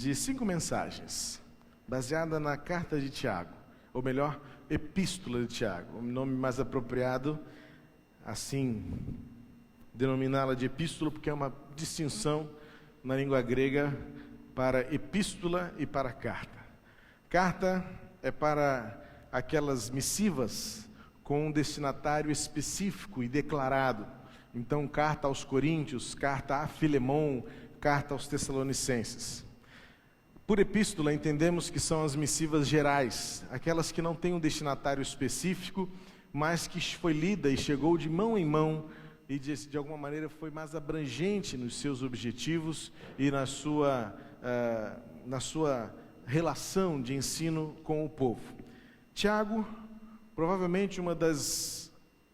de 5 mensagens, baseada na carta de Tiago, ou melhor, epístola de Tiago, o nome mais apropriado, assim, denominá-la de epístola, porque é uma distinção na língua grega para epístola e para carta. Carta é para aquelas missivas com um destinatário específico e declarado. Então, carta aos Coríntios, carta a Filemon, carta aos Tessalonicenses. Por epístola, entendemos que são as missivas gerais, aquelas que não têm um destinatário específico, mas que foi lida e chegou de mão em mão e de alguma maneira foi mais abrangente nos seus objetivos e na sua relação de ensino com o povo. Tiago, provavelmente uma das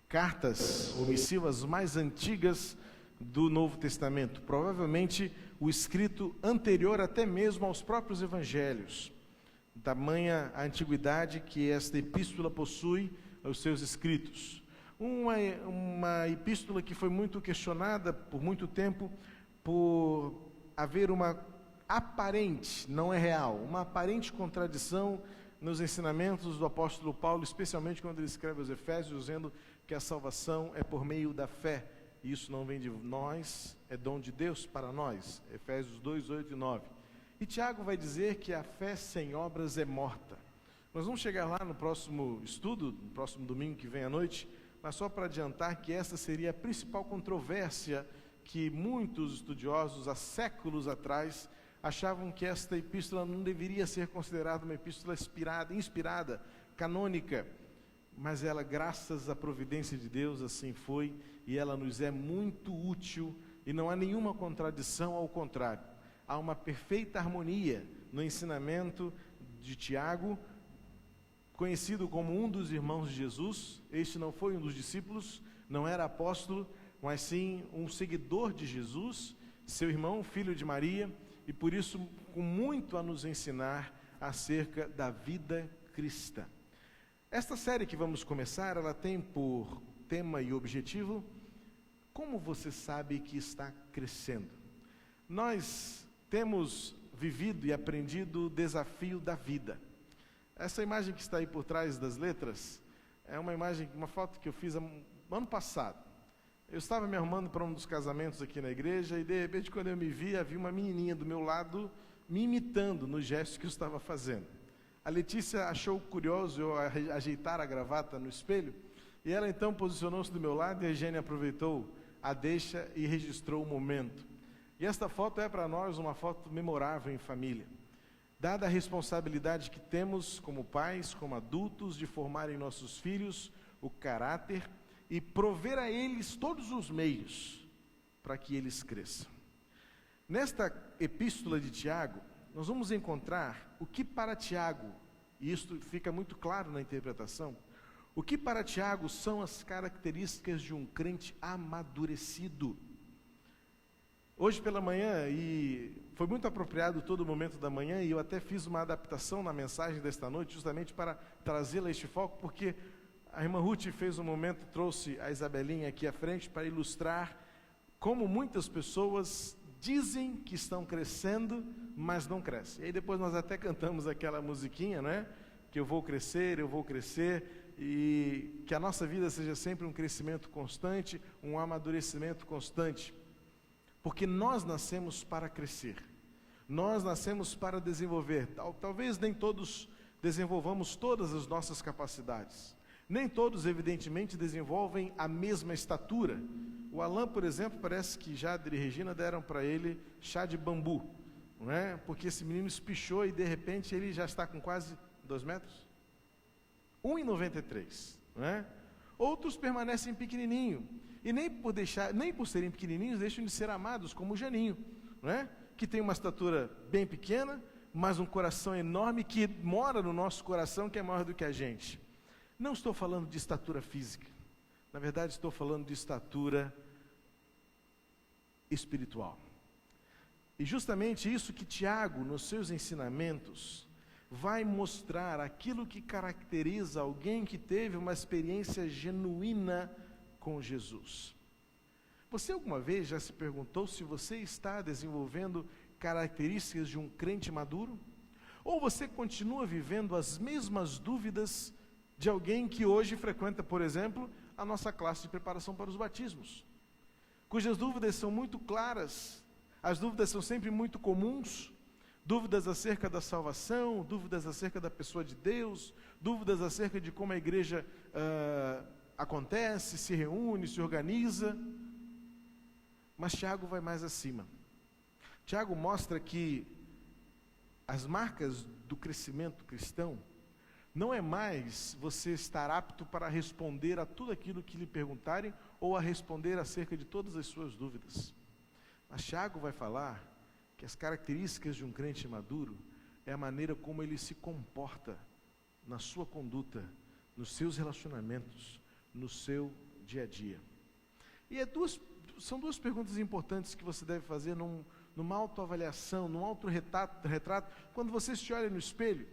cartas ou missivas mais antigas do Novo Testamento, provavelmente o escrito anterior até mesmo aos próprios evangelhos, tamanha a antiguidade que esta epístola possui aos seus escritos. Uma epístola que foi muito questionada por muito tempo por haver uma aparente, não é real, uma aparente contradição nos ensinamentos do apóstolo Paulo, especialmente quando ele escreve aos Efésios, dizendo que a salvação é por meio da fé. Isso não vem de nós, é dom de Deus para nós. Efésios 2, 8 e 9. E Tiago vai dizer que a fé sem obras é morta. Nós vamos chegar lá no próximo estudo, no próximo domingo que vem à noite, mas só para adiantar que essa seria a principal controvérsia que muitos estudiosos, há séculos atrás, achavam que esta epístola não deveria ser considerada uma epístola inspirada, canônica, mas ela, graças à providência de Deus, assim foi, e ela nos é muito útil, e não há nenhuma contradição, ao contrário. Há uma perfeita harmonia no ensinamento de Tiago, conhecido como um dos irmãos de Jesus. Este não foi um dos discípulos, não era apóstolo, mas sim um seguidor de Jesus, seu irmão, filho de Maria, e por isso com muito a nos ensinar acerca da vida cristã. Esta série que vamos começar, ela tem por tema e objetivo: como você sabe que está crescendo? Nós temos vivido e aprendido o desafio da vida. Essa imagem que está aí por trás das letras é uma foto que eu fiz ano passado. Eu estava me arrumando para um dos casamentos aqui na igreja e de repente, quando eu me vi, havia uma menininha do meu lado me imitando nos gestos que eu estava fazendo. A Letícia achou curioso eu ajeitar a gravata no espelho e ela então posicionou-se do meu lado e a Eugênia aproveitou a deixa e registrou o momento. E esta foto é para nós uma foto memorável em família. Dada a responsabilidade que temos como pais, como adultos, de formar em nossos filhos o caráter e prover a eles todos os meios para que eles cresçam. Nesta epístola de Tiago, nós vamos encontrar o que para Tiago, e isto fica muito claro na interpretação, o que para Tiago são as características de um crente amadurecido. Hoje pela manhã, e foi muito apropriado todo o momento da manhã, e eu até fiz uma adaptação na mensagem desta noite, justamente para trazê-la a este foco, porque a irmã Ruth fez um momento, trouxe a Isabelinha aqui à frente para ilustrar como muitas pessoas dizem que estão crescendo, mas não crescem. E aí depois nós até cantamos aquela musiquinha, né? Que eu vou crescer, e que a nossa vida seja sempre um crescimento constante, um amadurecimento constante. Porque nós nascemos para crescer, nós nascemos para desenvolver. Talvez nem todos desenvolvamos todas as nossas capacidades, nem todos evidentemente desenvolvem a mesma estatura. O Alan, por exemplo, parece que Jader e Regina deram para ele chá de bambu, não é? Porque esse menino espichou e de repente ele já está com quase 2 metros, 1,93, não é? Outros permanecem pequenininho, e nem por serem pequenininhos, deixam de ser amados, como o Janinho, não é? Que tem uma estatura bem pequena, mas um coração enorme, que mora no nosso coração, que é maior do que a gente. Não estou falando de estatura física, na verdade estou falando de estatura espiritual. E justamente isso que Tiago, nos seus ensinamentos, vai mostrar aquilo que caracteriza alguém que teve uma experiência genuína com Jesus. Você alguma vez já se perguntou se você está desenvolvendo características de um crente maduro? Ou você continua vivendo as mesmas dúvidas de alguém que hoje frequenta, por exemplo, a nossa classe de preparação para os batismos, cujas dúvidas são muito claras, as dúvidas são sempre muito comuns, dúvidas acerca da salvação, dúvidas acerca da pessoa de Deus, dúvidas acerca de como a igreja acontece, se reúne, se organiza. Mas Tiago vai mais acima. Tiago mostra que as marcas do crescimento cristão não é mais você estar apto para responder a tudo aquilo que lhe perguntarem ou a responder acerca de todas as suas dúvidas. Mas Tiago vai falar que as características de um crente maduro é a maneira como ele se comporta na sua conduta, nos seus relacionamentos, no seu dia a dia. E são duas perguntas importantes que você deve fazer numa autoavaliação, num autorretrato, quando você se olha no espelho.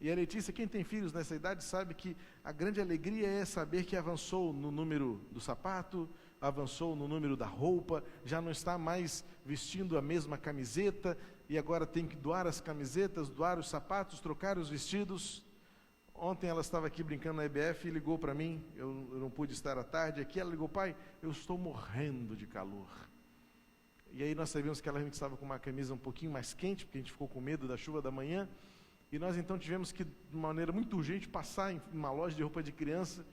E a Letícia, quem tem filhos nessa idade, sabe que a grande alegria é saber que avançou no número do sapato, avançou no número da roupa, já não está mais vestindo a mesma camiseta, e agora tem que doar as camisetas, doar os sapatos, trocar os vestidos. Ontem ela estava aqui brincando na EBF e ligou para mim, eu não pude estar à tarde aqui, ela ligou: pai, eu estou morrendo de calor. E aí nós sabíamos que ela estava com uma camisa um pouquinho mais quente, porque a gente ficou com medo da chuva da manhã, e nós então tivemos que, de uma maneira muito urgente, passar em uma loja de roupa de criança,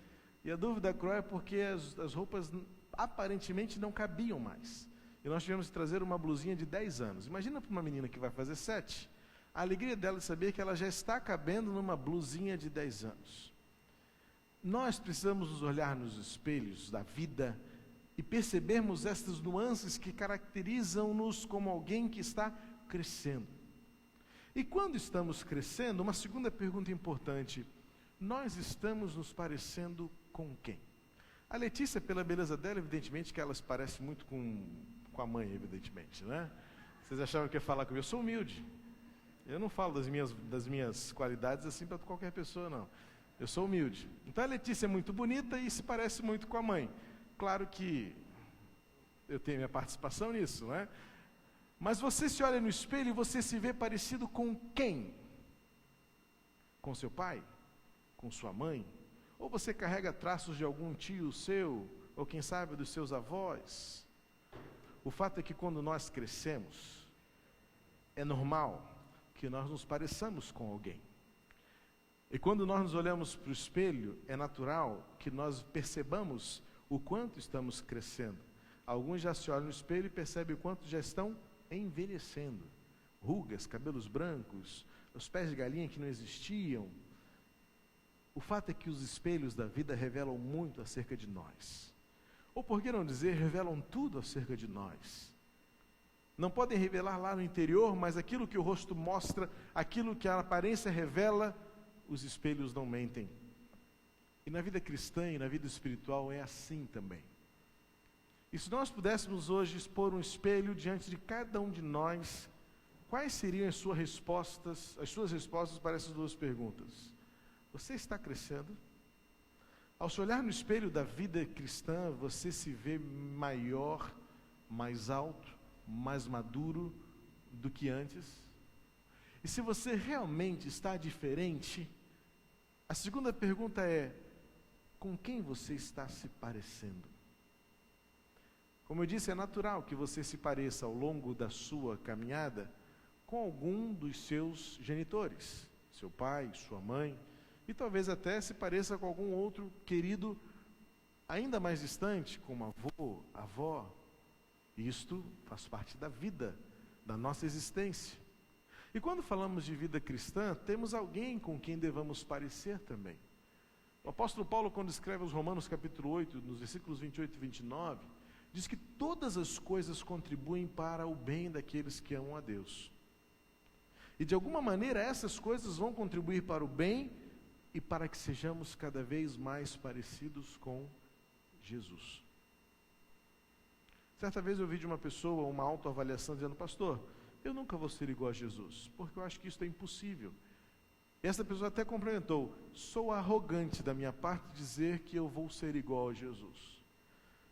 e a dúvida cruel é porque as roupas aparentemente não cabiam mais, e nós tivemos que trazer uma blusinha de 10 anos, imagina para uma menina que vai fazer 7, a alegria dela de saber que ela já está cabendo numa blusinha de 10 anos. Nós precisamos nos olhar nos espelhos da vida e percebermos estas nuances que caracterizam-nos como alguém que está crescendo. E quando estamos crescendo, uma segunda pergunta importante: nós estamos nos parecendo com quem? A Letícia, pela beleza dela, evidentemente que ela se parece muito com a mãe, evidentemente, né? Vocês achavam que ia falar comigo? Eu sou humilde. Eu não falo das minhas qualidades assim para qualquer pessoa, não. Eu sou humilde. Então a Letícia é muito bonita e se parece muito com a mãe. Claro que eu tenho minha participação nisso, né? Mas você se olha no espelho e você se vê parecido com quem? Com seu pai? Com sua mãe? Ou você carrega traços de algum tio seu, ou quem sabe dos seus avós? O fato é que quando nós crescemos, é normal que nós nos pareçamos com alguém. E quando nós nos olhamos para o espelho, é natural que nós percebamos o quanto estamos crescendo. Alguns já se olham no espelho e percebem o quanto já estão envelhecendo. Rugas, cabelos brancos, os pés de galinha que não existiam. O fato é que os espelhos da vida revelam muito acerca de nós. Ou por que não dizer, revelam tudo acerca de nós. Não podem revelar lá no interior, mas aquilo que o rosto mostra, aquilo que a aparência revela, os espelhos não mentem. E na vida cristã e na vida espiritual é assim também. E se nós pudéssemos hoje expor um espelho diante de cada um de nós, quais seriam as suas respostas para essas duas perguntas? Você está crescendo? Ao se olhar no espelho da vida cristã, você se vê maior, mais alto, mais maduro do que antes? E se você realmente está diferente, a segunda pergunta é: com quem você está se parecendo? Como eu disse, é natural que você se pareça ao longo da sua caminhada com algum dos seus genitores, seu pai, sua mãe, e talvez até se pareça com algum outro querido ainda mais distante, como avô, avó. Isto faz parte da vida, da nossa existência. E quando falamos de vida cristã, temos alguém com quem devamos parecer também. O apóstolo Paulo, quando escreve aos Romanos capítulo 8, nos versículos 28 e 29, diz que todas as coisas contribuem para o bem daqueles que amam a Deus. E de alguma maneira essas coisas vão contribuir para o bem e para que sejamos cada vez mais parecidos com Jesus. Certa vez eu ouvi de uma pessoa uma autoavaliação dizendo: pastor, eu nunca vou ser igual a Jesus, porque eu acho que isso é impossível. E essa pessoa até complementou: sou arrogante da minha parte dizer que eu vou ser igual a Jesus.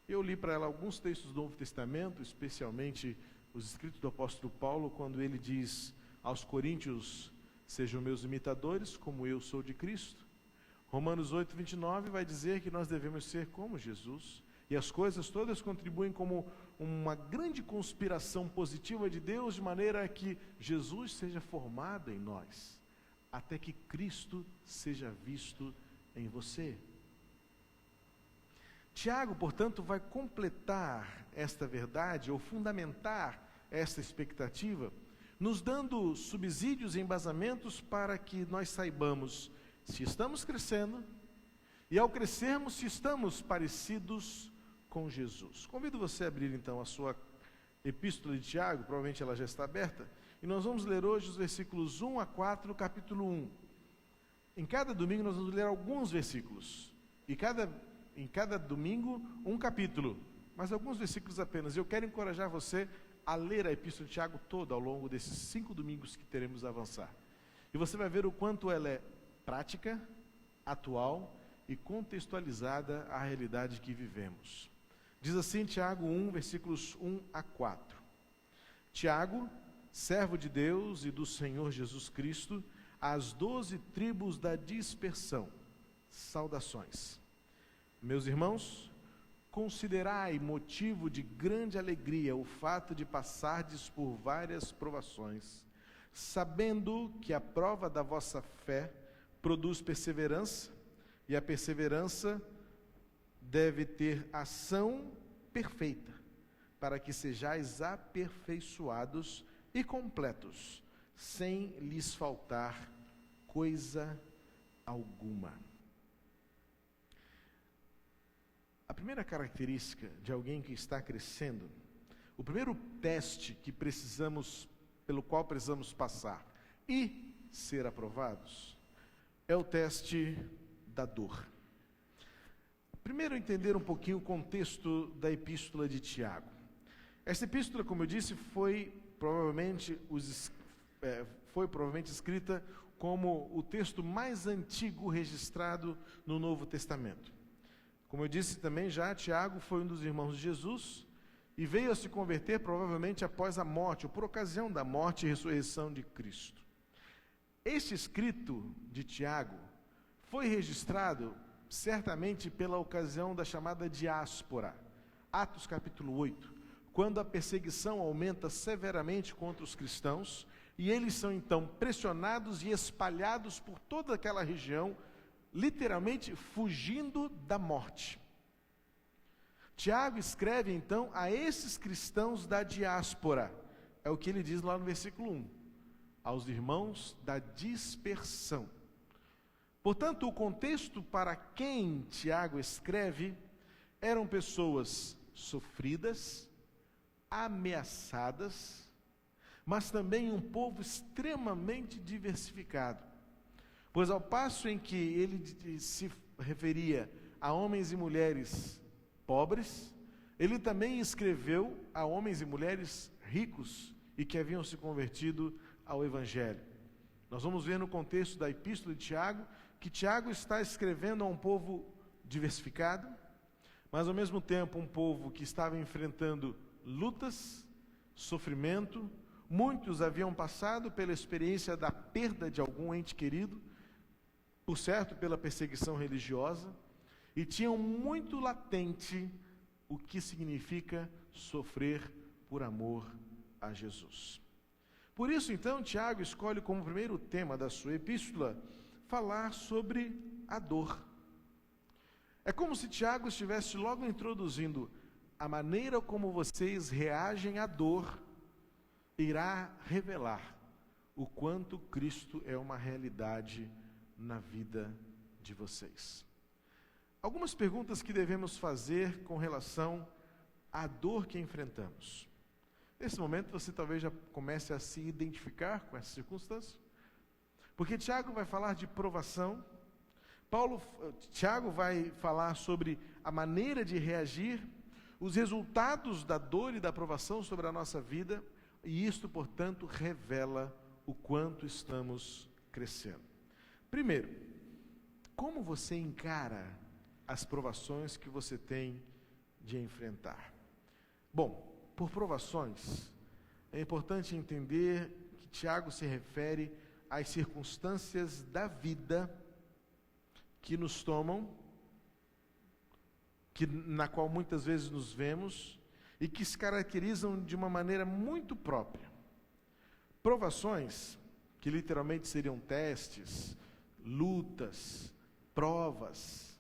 Eu li para ela alguns textos do Novo Testamento, especialmente os escritos do apóstolo Paulo, quando ele diz aos coríntios: sejam meus imitadores, como eu sou de Cristo. Romanos 8, 29 vai dizer que nós devemos ser como Jesus. E as coisas todas contribuem como uma grande conspiração positiva de Deus, de maneira que Jesus seja formado em nós, até que Cristo seja visto em você. Tiago, portanto, vai completar esta verdade, ou fundamentar esta expectativa, nos dando subsídios e embasamentos para que nós saibamos se estamos crescendo, e ao crescermos, se estamos parecidos com Jesus. Convido você a abrir então a sua epístola de Tiago, provavelmente ela já está aberta, e nós vamos ler hoje os versículos 1 a 4 do capítulo 1. Em cada domingo nós vamos ler alguns versículos, e em cada domingo um capítulo, mas alguns versículos apenas. Eu quero encorajar você a ler a epístola de Tiago toda ao longo desses 5 domingos que teremos a avançar. E você vai ver o quanto ela é prática, atual e contextualizada à realidade que vivemos. Diz assim Tiago 1, versículos 1 a 4. Tiago, servo de Deus e do Senhor Jesus Cristo, às 12 tribos da dispersão, saudações. Meus irmãos, considerai motivo de grande alegria o fato de passardes por várias provações, sabendo que a prova da vossa fé produz perseverança, e a perseverança deve ter ação perfeita, para que sejais aperfeiçoados e completos, sem lhes faltar coisa alguma. A primeira característica de alguém que está crescendo, o primeiro teste pelo qual precisamos passar e ser aprovados, é o teste da dor. Primeiro, entender um pouquinho o contexto da epístola de Tiago. Essa epístola, como eu disse, foi provavelmente escrita como o texto mais antigo registrado no Novo Testamento. Como eu disse também já, Tiago foi um dos irmãos de Jesus e veio a se converter provavelmente após a morte, ou por ocasião da morte e ressurreição de Cristo. Este escrito de Tiago foi registrado certamente pela ocasião da chamada diáspora, Atos capítulo 8, quando a perseguição aumenta severamente contra os cristãos, e eles são então pressionados e espalhados por toda aquela região, literalmente fugindo da morte. Tiago escreve então a esses cristãos da diáspora, é o que ele diz lá no versículo 1, aos irmãos da dispersão. Portanto, o contexto para quem Tiago escreve eram pessoas sofridas, ameaçadas, mas também um povo extremamente diversificado. Pois ao passo em que ele se referia a homens e mulheres pobres, ele também escreveu a homens e mulheres ricos e que haviam se convertido ao Evangelho. Nós vamos ver no contexto da epístola de Tiago, que Tiago está escrevendo a um povo diversificado, mas ao mesmo tempo um povo que estava enfrentando lutas, sofrimento. Muitos haviam passado pela experiência da perda de algum ente querido, por certo, pela perseguição religiosa, e tinham muito latente o que significa sofrer por amor a Jesus. Por isso, então, Tiago escolhe como primeiro tema da sua epístola falar sobre a dor. É como se Tiago estivesse logo introduzindo a maneira como vocês reagem à dor irá revelar o quanto Cristo é uma realidade na vida de vocês. Algumas perguntas que devemos fazer com relação à dor que enfrentamos. Nesse momento você talvez já comece a se identificar com essa circunstância, porque Tiago vai falar de provação, Tiago vai falar sobre a maneira de reagir, os resultados da dor e da provação sobre a nossa vida, e isto, portanto, revela o quanto estamos crescendo. Primeiro, como você encara as provações que você tem de enfrentar? Bom, por provações, é importante entender que Tiago se refere às circunstâncias da vida que nos tomam, na qual muitas vezes nos vemos, e que se caracterizam de uma maneira muito própria. Provações, que literalmente seriam testes, lutas, provas,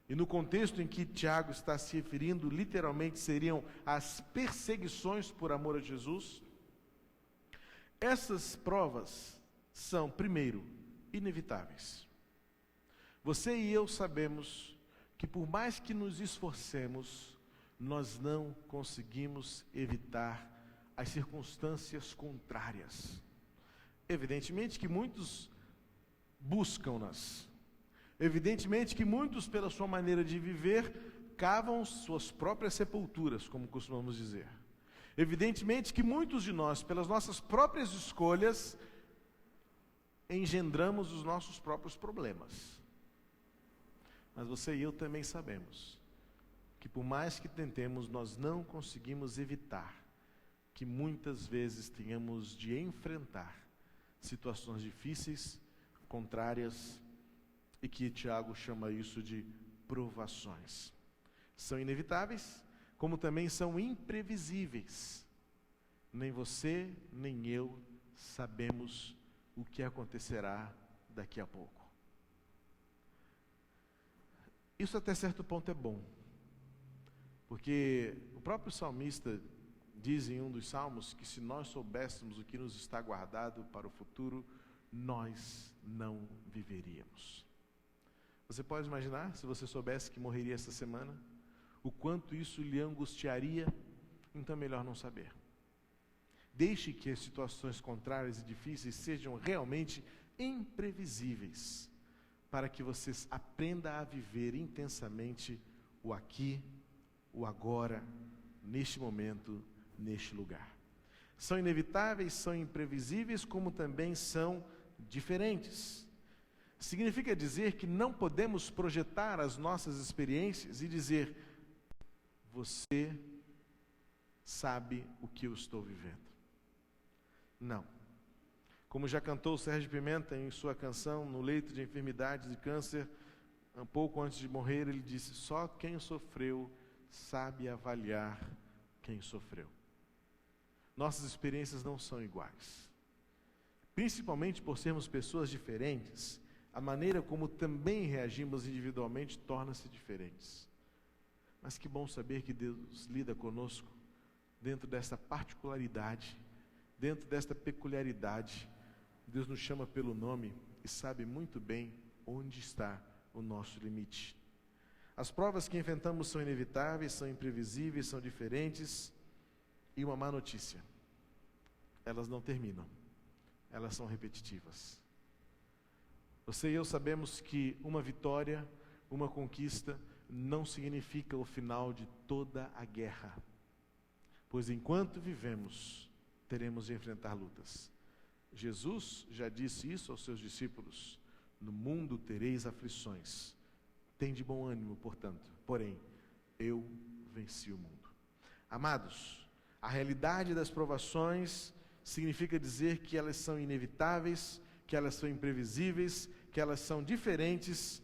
e no contexto em que Tiago está se referindo, literalmente seriam as perseguições por amor a Jesus. Essas provas são, primeiro, inevitáveis. Você e eu sabemos que por mais que nos esforcemos, nós não conseguimos evitar as circunstâncias contrárias. Evidentemente que muitos buscam-nas. Evidentemente que muitos, pela sua maneira de viver, cavam suas próprias sepulturas, como costumamos dizer. Evidentemente que muitos de nós, pelas nossas próprias escolhas, engendramos os nossos próprios problemas. Mas você e eu também sabemos que por mais que tentemos, nós não conseguimos evitar que muitas vezes tenhamos de enfrentar situações difíceis, contrárias, e que Tiago chama isso de provações. São inevitáveis, como também são imprevisíveis. Nem você, nem eu sabemos o que acontecerá daqui a pouco. Isso até certo ponto é bom, porque o próprio salmista diz em um dos salmos que se nós soubéssemos o que nos está guardado para o futuro, nós não viveríamos. Você pode imaginar, se você soubesse que morreria essa semana, o quanto isso lhe angustiaria? Então é melhor não saber. Deixe que as situações contrárias e difíceis sejam realmente imprevisíveis, para que você aprenda a viver intensamente o aqui, o agora, neste momento, neste lugar. São inevitáveis, são imprevisíveis, como também são diferentes. Significa dizer que não podemos projetar as nossas experiências e dizer: você sabe o que eu estou vivendo. Não. Como já cantou o Sérgio Pimenta em sua canção, No Leito de Enfermidades e Câncer, um pouco antes de morrer, ele disse: só quem sofreu sabe avaliar quem sofreu. Nossas experiências não são iguais. Principalmente por sermos pessoas diferentes, a maneira como também reagimos individualmente torna-se diferentes. Mas que bom saber que Deus lida conosco dentro dessa particularidade, dentro desta peculiaridade. Deus nos chama pelo nome e sabe muito bem onde está o nosso limite. As provas que enfrentamos são inevitáveis, são imprevisíveis, são diferentes. E uma má notícia: elas não terminam, elas são repetitivas. Você e eu sabemos que uma vitória, uma conquista, não significa o final de toda a guerra. Pois enquanto vivemos, teremos de enfrentar lutas. Jesus já disse isso aos seus discípulos: no mundo tereis aflições. Tende bom ânimo, portanto, porém, eu venci o mundo. Amados, a realidade das provações significa dizer que elas são inevitáveis, que elas são imprevisíveis, que elas são diferentes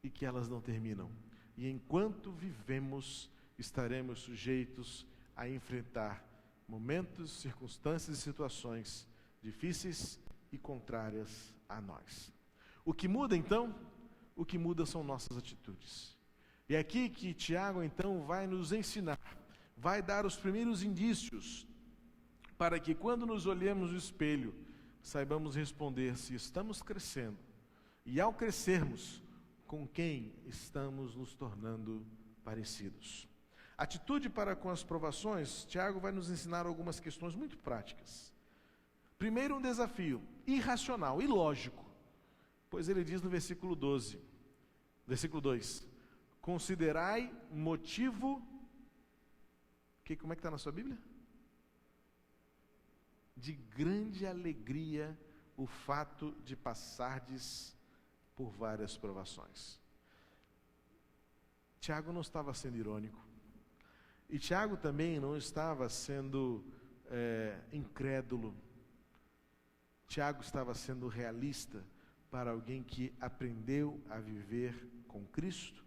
e que elas não terminam. E enquanto vivemos, estaremos sujeitos a enfrentar momentos, circunstâncias e situações difíceis e contrárias a nós. O que muda então? O que muda são nossas atitudes. E é aqui que Tiago então vai nos ensinar, vai dar os primeiros indícios para que quando nos olhemos no espelho, saibamos responder se estamos crescendo e ao crescermos, com quem estamos nos tornando parecidos. Atitude para com as provações, Tiago vai nos ensinar algumas questões muito práticas. Primeiro, um desafio irracional, ilógico, pois ele diz no versículo 2: considerai motivo, como é que está na sua Bíblia? De grande alegria o fato de passardes por várias provações. Tiago não estava sendo irônico, e Tiago também não estava sendo incrédulo. Tiago estava sendo realista para alguém que aprendeu a viver com Cristo,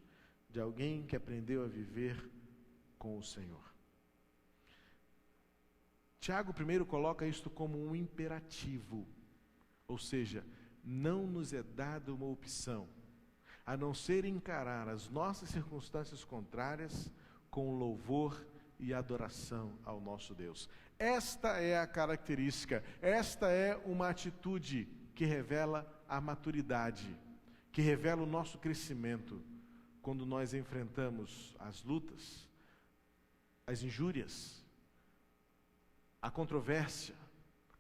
de alguém que aprendeu a viver com o Senhor. Tiago primeiro coloca isto como um imperativo, ou seja, não nos é dada uma opção, a não ser encarar as nossas circunstâncias contrárias com louvor e adoração ao nosso Deus. Esta é a característica, esta é uma atitude que revela a maturidade, que revela o nosso crescimento, quando nós enfrentamos as lutas, as injúrias, a controvérsia,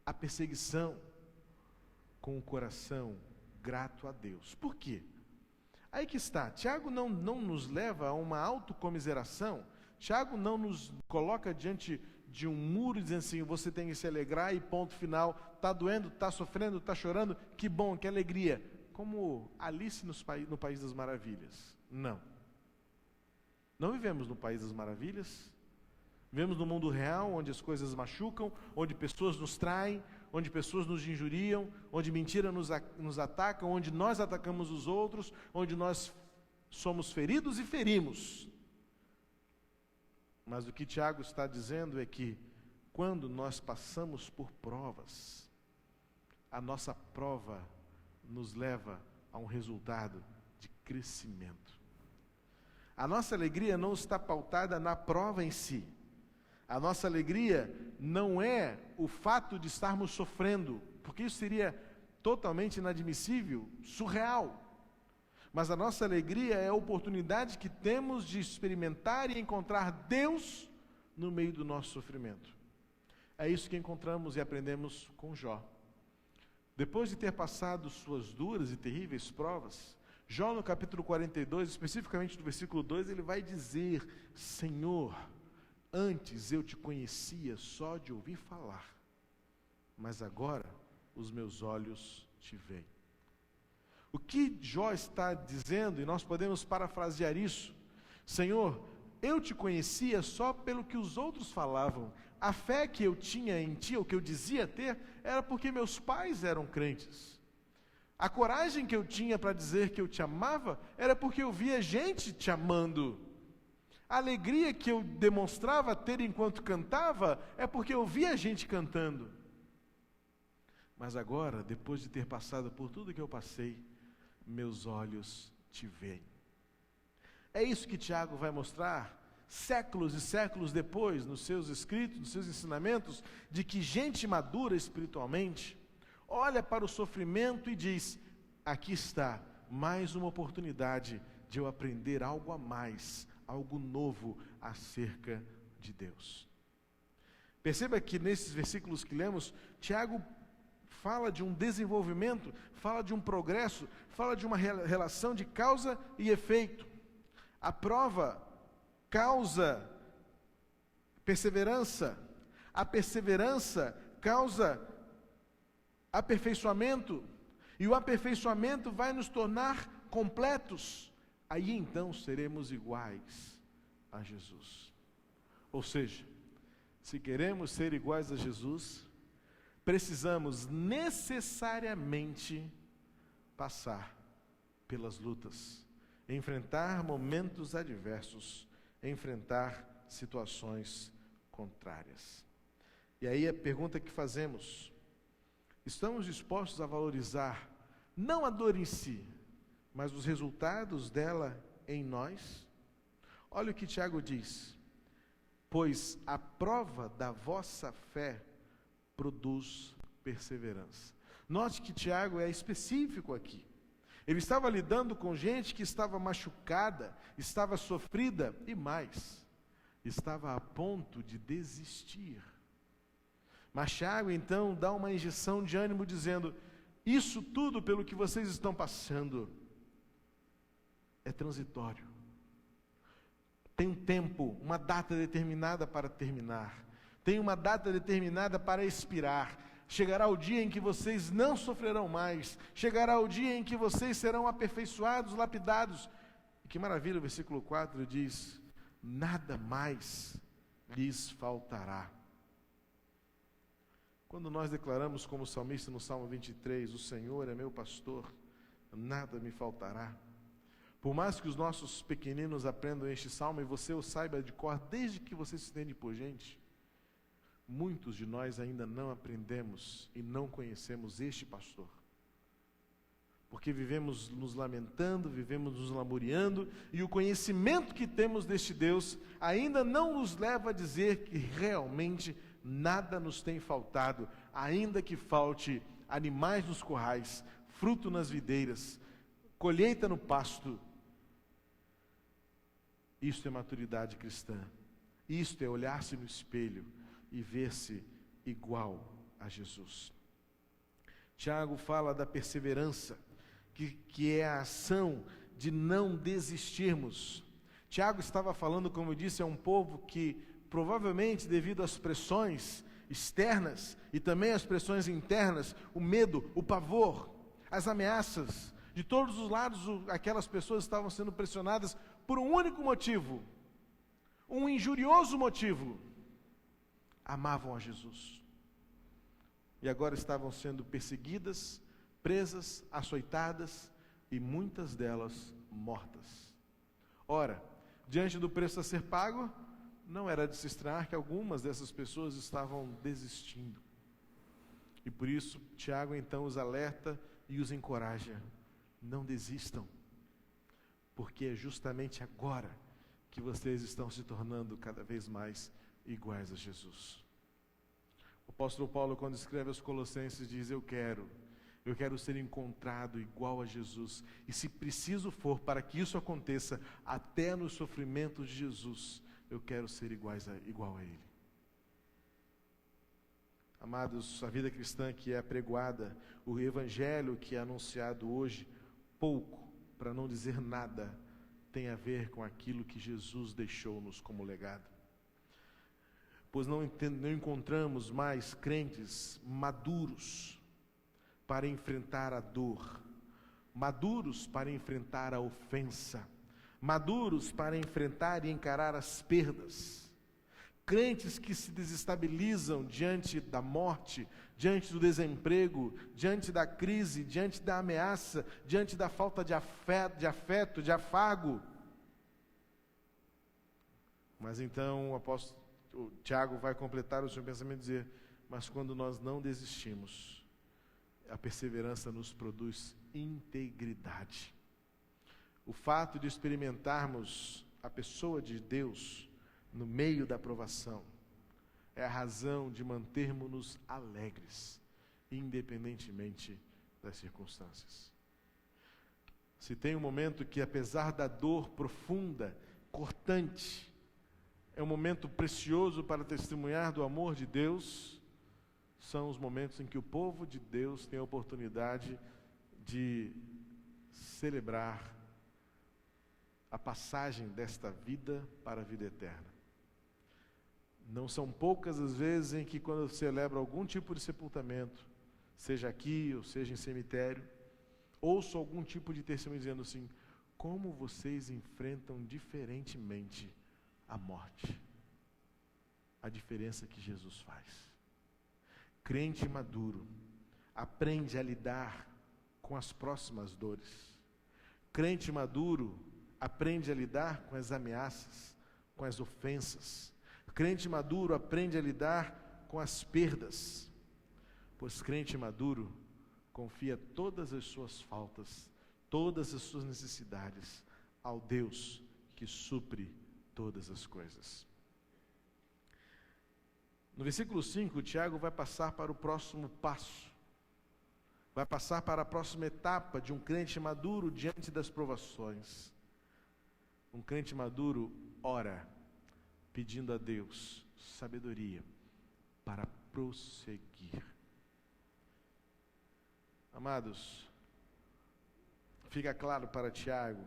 a perseguição, com o coração grato a Deus. Por quê? Aí que está, Tiago não nos leva a uma autocomiseração, Tiago não nos coloca diante de um muro dizendo assim, você tem que se alegrar e ponto final, está doendo, está sofrendo, está chorando, que bom, que alegria, como Alice no País das Maravilhas. Não vivemos no País das Maravilhas, vivemos no mundo real, onde as coisas machucam, onde pessoas nos traem, onde pessoas nos injuriam, onde mentira nos ataca, onde nós atacamos os outros, onde nós somos feridos e ferimos. Mas o que Tiago está dizendo é que, quando nós passamos por provas, a nossa prova nos leva a um resultado de crescimento. A nossa alegria não está pautada na prova em si. A nossa alegria não é o fato de estarmos sofrendo, porque isso seria totalmente inadmissível, surreal. Mas a nossa alegria é a oportunidade que temos de experimentar e encontrar Deus no meio do nosso sofrimento. É isso que encontramos e aprendemos com Jó. Depois de ter passado suas duras e terríveis provas, Jó no capítulo 42, especificamente no versículo 2, ele vai dizer: Senhor, antes eu te conhecia só de ouvir falar, mas agora os meus olhos te veem. O que Jó está dizendo, e nós podemos parafrasear isso: Senhor, eu te conhecia só pelo que os outros falavam. A fé que eu tinha em ti, ou que eu dizia ter, era porque meus pais eram crentes. A coragem que eu tinha para dizer que eu te amava, era porque eu via gente te amando. A alegria que eu demonstrava ter enquanto cantava, é porque eu via gente cantando. Mas agora, depois de ter passado por tudo que eu passei, meus olhos te veem. É isso que Tiago vai mostrar, séculos e séculos depois, nos seus escritos, nos seus ensinamentos, de que gente madura espiritualmente, olha para o sofrimento e diz: aqui está, mais uma oportunidade de eu aprender algo a mais, algo novo acerca de Deus. Perceba que nesses versículos que lemos, Tiago fala de um desenvolvimento, fala de um progresso, fala de uma relação de causa e efeito. A prova causa perseverança, a perseverança causa aperfeiçoamento, e o aperfeiçoamento vai nos tornar completos. Aí então seremos iguais a Jesus. Ou seja, se queremos ser iguais a Jesus, precisamos necessariamente passar pelas lutas, enfrentar momentos adversos, enfrentar situações contrárias. E aí a pergunta que fazemos: estamos dispostos a valorizar não a dor em si, mas os resultados dela em nós? Olha o que Tiago diz: pois a prova da vossa fé produz perseverança. Note que Tiago é específico aqui. Ele estava lidando com gente que estava machucada, estava sofrida e mais, estava a ponto de desistir. Mas Tiago então dá uma injeção de ânimo dizendo: isso tudo pelo que vocês estão passando é transitório. Tem um tempo, uma data determinada para terminar. Tem uma data determinada para expirar. Chegará o dia em que vocês não sofrerão mais. Chegará o dia em que vocês serão aperfeiçoados, lapidados. E que maravilha, o versículo 4 diz: nada mais lhes faltará. Quando nós declaramos como salmista no Salmo 23, o Senhor é meu pastor, nada me faltará. Por mais que os nossos pequeninos aprendam este salmo e você o saiba de cor desde que você se entende por gente, muitos de nós ainda não aprendemos e não conhecemos este pastor. Porque vivemos nos lamentando, vivemos nos lamuriando, e o conhecimento que temos deste Deus ainda não nos leva a dizer que realmente nada nos tem faltado, ainda que falte animais nos currais, fruto nas videiras, colheita no pasto. Isto é maturidade cristã. Isto é olhar-se no espelho e ver-se igual a Jesus. Tiago fala da perseverança, que é a ação de não desistirmos. Tiago estava falando, como eu disse, a um povo que, provavelmente devido às pressões externas e também às pressões internas, o medo, o pavor, as ameaças, de todos os lados aquelas pessoas estavam sendo pressionadas por um único motivo, um injurioso motivo: amavam a Jesus. E agora estavam sendo perseguidas, presas, açoitadas e muitas delas mortas. Ora, diante do preço a ser pago, não era de se estranhar que algumas dessas pessoas estavam desistindo. E por isso, Tiago então os alerta e os encoraja: não desistam, porque é justamente agora que vocês estão se tornando cada vez mais iguais a Jesus. O apóstolo Paulo, quando escreve aos Colossenses, diz: eu quero ser encontrado igual a Jesus, e se preciso for para que isso aconteça, até no sofrimento de Jesus, eu quero ser igual a Ele. Amados, a vida cristã que é apregoada, o evangelho que é anunciado hoje, pouco, para não dizer nada, tem a ver com aquilo que Jesus deixou-nos como legado. Pois não encontramos mais crentes maduros para enfrentar a dor, maduros para enfrentar a ofensa, maduros para enfrentar e encarar as perdas, crentes que se desestabilizam diante da morte, diante do desemprego, diante da crise, diante da ameaça, diante da falta de afeto, de afago. Mas então o Tiago vai completar o seu pensamento e dizer: mas quando nós não desistimos, a perseverança nos produz integridade. O fato de experimentarmos a pessoa de Deus no meio da provação é a razão de mantermos-nos alegres, independentemente das circunstâncias. Se tem um momento que, apesar da dor profunda, cortante, é um momento precioso para testemunhar do amor de Deus, são os momentos em que o povo de Deus tem a oportunidade de celebrar a passagem desta vida para a vida eterna. Não são poucas as vezes em que, quando celebra algum tipo de sepultamento, seja aqui ou seja em cemitério, ouço algum tipo de testemunho dizendo assim: como vocês enfrentam diferentemente a morte. A diferença que Jesus faz. Crente maduro aprende a lidar com as próximas dores. Crente maduro aprende a lidar com as ameaças, com as ofensas. Crente maduro aprende a lidar com as perdas. Pois crente maduro confia todas as suas faltas, todas as suas necessidades ao Deus que supre todas as coisas. No versículo 5, Tiago vai passar para o próximo passo. Vai passar para a próxima etapa de um crente maduro diante das provações. Um crente maduro ora, pedindo a Deus sabedoria para prosseguir. Amados, fica claro para Tiago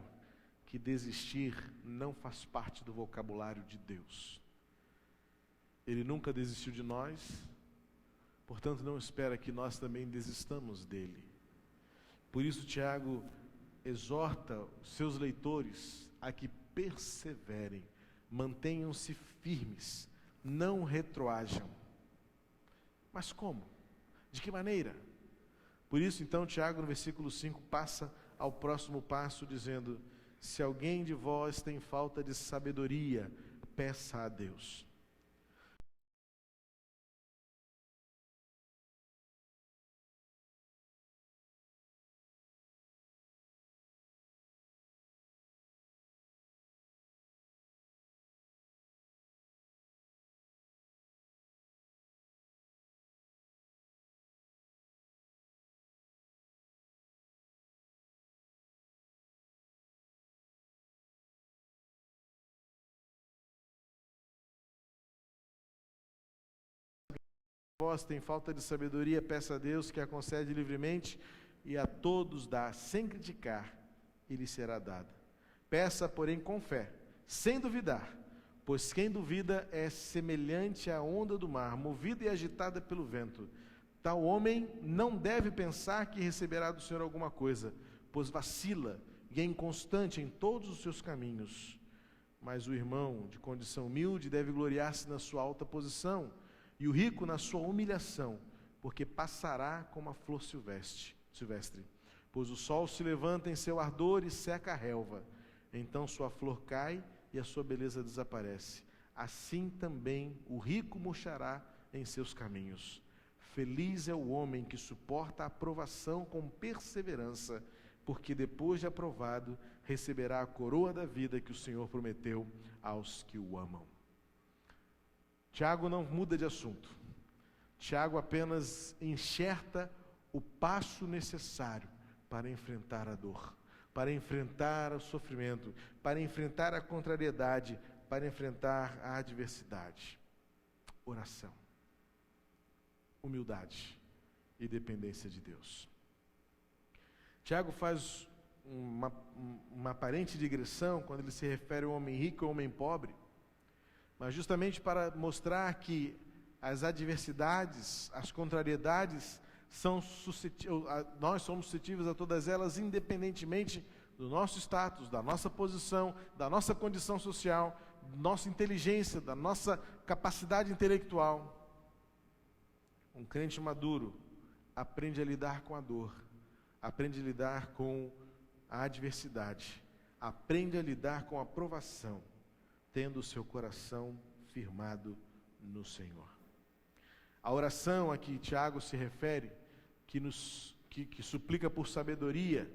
que desistir não faz parte do vocabulário de Deus. Ele nunca desistiu de nós, portanto não espera que nós também desistamos dele. Por isso Tiago exorta os seus leitores a que perseverem, mantenham-se firmes, não retroajam. Mas como? De que maneira? Por isso, então, Tiago, no versículo 5, passa ao próximo passo, dizendo: se alguém de vós tem falta de sabedoria, peça a Deus. Vós tem falta de sabedoria, peça a Deus que a concede livremente e a todos dá, sem criticar, e lhe será dada. Peça, porém, com fé, sem duvidar, pois quem duvida é semelhante à onda do mar, movida e agitada pelo vento. Tal homem não deve pensar que receberá do Senhor alguma coisa, pois vacila e é inconstante em todos os seus caminhos. Mas o irmão de condição humilde deve gloriar-se na sua alta posição, e o rico na sua humilhação, porque passará como a flor silvestre. Pois o sol se levanta em seu ardor e seca a relva. Então sua flor cai e a sua beleza desaparece. Assim também o rico murchará em seus caminhos. Feliz é o homem que suporta a provação com perseverança, porque depois de aprovado, receberá a coroa da vida que o Senhor prometeu aos que o amam. Tiago não muda de assunto. Tiago apenas enxerta o passo necessário para enfrentar a dor, para enfrentar o sofrimento, para enfrentar a contrariedade, para enfrentar a adversidade. Oração, humildade e dependência de Deus. Tiago faz uma aparente digressão quando ele se refere ao homem rico e ao homem pobre, mas justamente para mostrar que as adversidades, as contrariedades, nós somos suscetíveis a todas elas, independentemente do nosso status, da nossa posição, da nossa condição social, da nossa inteligência, da nossa capacidade intelectual. Um crente maduro aprende a lidar com a dor, aprende a lidar com a adversidade, aprende a lidar com a provação, tendo o seu coração firmado no Senhor. A oração a que Tiago se refere, que suplica por sabedoria,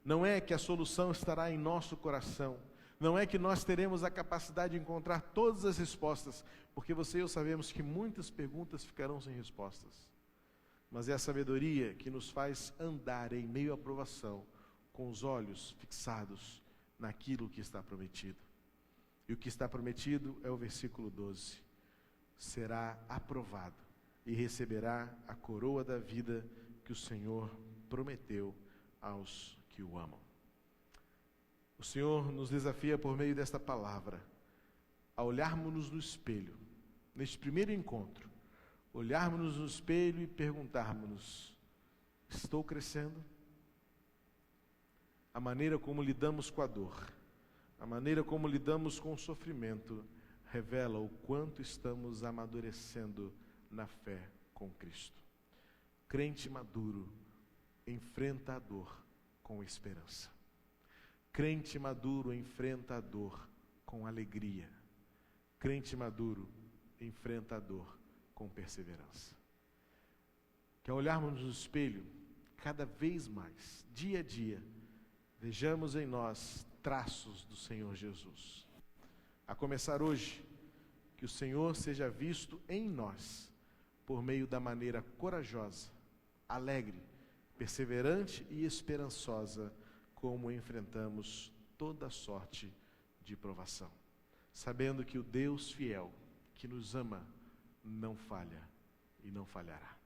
não é que a solução estará em nosso coração, não é que nós teremos a capacidade de encontrar todas as respostas, porque você e eu sabemos que muitas perguntas ficarão sem respostas, mas é a sabedoria que nos faz andar em meio à provação, com os olhos fixados naquilo que está prometido. E o que está prometido é o versículo 12. Será aprovado e receberá a coroa da vida que o Senhor prometeu aos que o amam. O Senhor nos desafia por meio desta palavra a olharmos-nos no espelho, neste primeiro encontro, olharmos-nos no espelho e perguntarmos-nos: estou crescendo? A maneira como lidamos com a dor, a maneira como lidamos com o sofrimento, revela o quanto estamos amadurecendo na fé com Cristo. Crente maduro enfrenta a dor com esperança. Crente maduro enfrenta a dor com alegria. Crente maduro enfrenta a dor com perseverança. Que ao olharmos no espelho, cada vez mais, dia a dia, vejamos em nós traços do Senhor Jesus. A começar hoje, que o Senhor seja visto em nós, por meio da maneira corajosa, alegre, perseverante e esperançosa, como enfrentamos toda sorte de provação, sabendo que o Deus fiel, que nos ama, não falha e não falhará.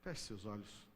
Feche seus olhos.